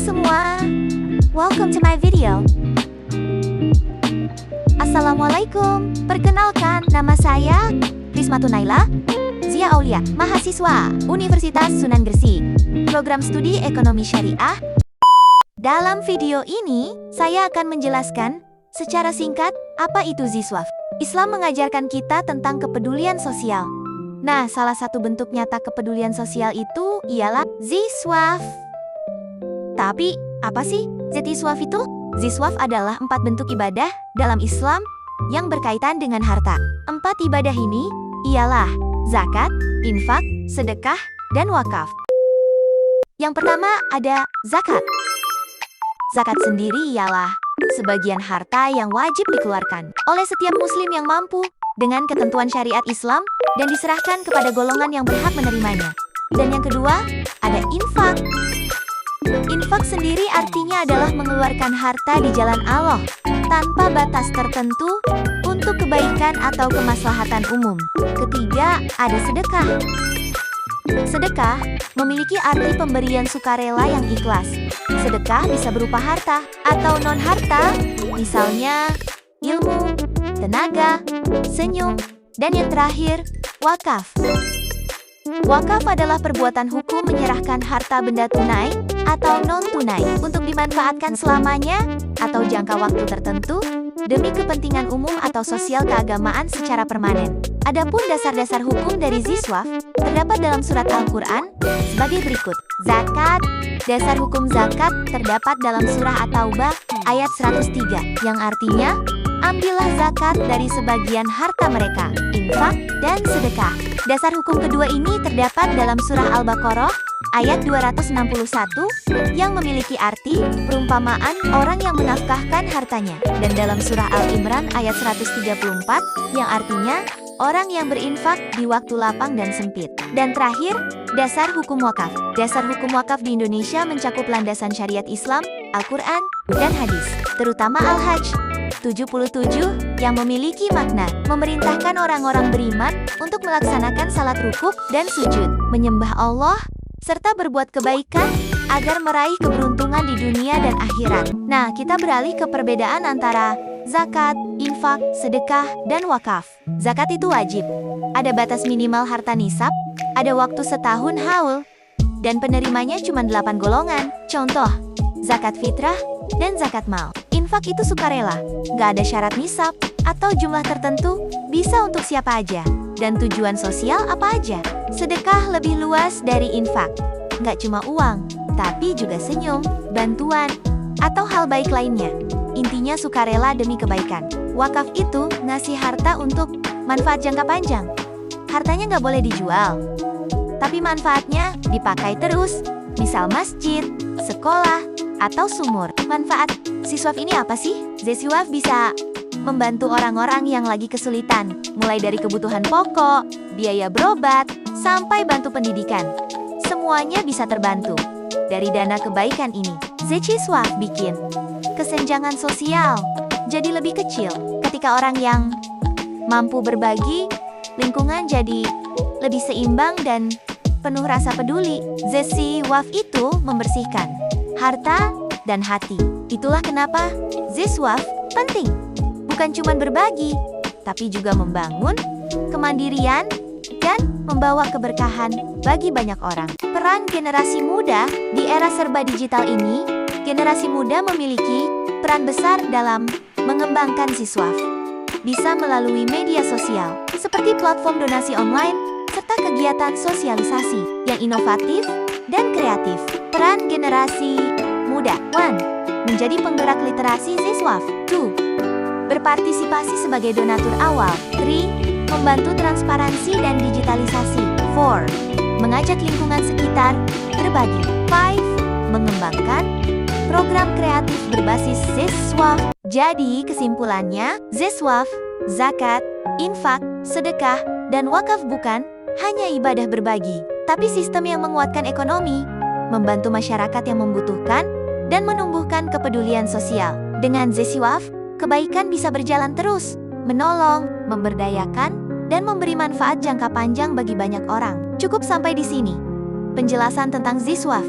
semua, welcome to my video. Assalamualaikum, perkenalkan nama saya Rismatun Naila Zia Aulia, mahasiswa Universitas Sunan Gresik, program studi ekonomi syariah. Dalam video ini, saya akan menjelaskan secara singkat apa itu Ziswaf. Islam mengajarkan kita tentang kepedulian sosial. Nah, salah satu bentuk nyata kepedulian sosial itu ialah Ziswaf. Tapi, apa sih Ziswaf itu? Ziswaf adalah 4 bentuk ibadah dalam Islam yang berkaitan dengan harta. 4 ibadah ini ialah zakat, infak, sedekah, dan wakaf. Yang pertama ada zakat. Zakat sendiri ialah sebagian harta yang wajib dikeluarkan oleh setiap muslim yang mampu dengan ketentuan syariat Islam dan diserahkan kepada golongan yang berhak menerimanya. Dan yang kedua, ada infak. Infak sendiri artinya adalah mengeluarkan harta di jalan Allah tanpa batas tertentu untuk kebaikan atau kemaslahatan umum. Ketiga, ada sedekah. Sedekah memiliki arti pemberian sukarela yang ikhlas. Sedekah bisa berupa harta atau non-harta, misalnya ilmu, tenaga, senyum, dan yang terakhir, wakaf. Wakaf adalah perbuatan hukum menyerahkan harta benda tunai atau non-tunai untuk dimanfaatkan selamanya atau jangka waktu tertentu demi kepentingan umum atau sosial keagamaan secara permanen. Adapun dasar-dasar hukum dari Ziswaf terdapat dalam surat Al-Quran sebagai berikut. Zakat. Dasar hukum zakat terdapat dalam surah At-Taubah ayat 103 yang artinya, ambillah zakat dari sebagian harta mereka, infak, dan sedekah. Dasar hukum kedua ini terdapat dalam surah Al-Baqarah ayat 261 yang memiliki arti perumpamaan orang yang menafkahkan hartanya, dan dalam surah Al-Imran ayat 134 yang artinya orang yang berinfak di waktu lapang dan sempit. Dan terakhir, dasar hukum wakaf. Dasar hukum wakaf di Indonesia mencakup landasan syariat Islam, Al-Quran, dan hadis, terutama Al-Hajj 77 yang memiliki makna memerintahkan orang-orang beriman untuk melaksanakan salat rukuk dan sujud, menyembah Allah, serta berbuat kebaikan agar meraih keberuntungan di dunia dan akhirat. Nah, kita beralih ke perbedaan antara zakat, infak, sedekah, dan wakaf. Zakat itu wajib. Ada batas minimal harta nisab, ada waktu setahun haul, dan penerimanya cuma 8 golongan. Contoh, zakat fitrah dan zakat mal. Infak itu sukarela, nggak ada syarat nisab atau jumlah tertentu, bisa untuk siapa aja. Dan tujuan sosial apa aja. Sedekah lebih luas dari infak. Nggak cuma uang, tapi juga senyum, bantuan, atau hal baik lainnya. Intinya sukarela demi kebaikan. Wakaf itu ngasih harta untuk manfaat jangka panjang. Hartanya nggak boleh dijual, tapi manfaatnya dipakai terus, misal masjid, sekolah, atau sumur. Manfaat Ziswaf ini apa sih? Ziswaf bisa membantu orang-orang yang lagi kesulitan, mulai dari kebutuhan pokok, biaya berobat, sampai bantu pendidikan. Semuanya bisa terbantu dari dana kebaikan ini. Ziswaf bikin kesenjangan sosial jadi lebih kecil. Ketika orang yang mampu berbagi, lingkungan jadi lebih seimbang dan penuh rasa peduli. Ziswaf itu membersihkan harta dan hati. Itulah kenapa Ziswaf penting. Bukan cuma berbagi, tapi juga membangun kemandirian dan membawa keberkahan bagi banyak orang. Peran generasi muda di era serba digital ini, generasi muda memiliki peran besar dalam mengembangkan Ziswaf. Bisa melalui media sosial, seperti platform donasi online, serta kegiatan sosialisasi yang inovatif dan kreatif. Peran generasi muda. 1. Menjadi penggerak literasi Ziswaf. 2. Berpartisipasi sebagai donatur awal. 3. Membantu transparansi dan digitalisasi. 4. Mengajak lingkungan sekitar berbagi. 5. Mengembangkan program kreatif berbasis Ziswaf. Jadi kesimpulannya, Ziswaf, zakat, infak, sedekah, dan wakaf bukan hanya ibadah berbagi, tapi sistem yang menguatkan ekonomi, membantu masyarakat yang membutuhkan, dan menumbuhkan kepedulian sosial. Dengan Ziswaf, kebaikan bisa berjalan terus, menolong, memberdayakan, dan memberi manfaat jangka panjang bagi banyak orang. Cukup sampai di sini penjelasan tentang Ziswaf.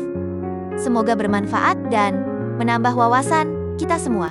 Semoga bermanfaat dan menambah wawasan kita semua.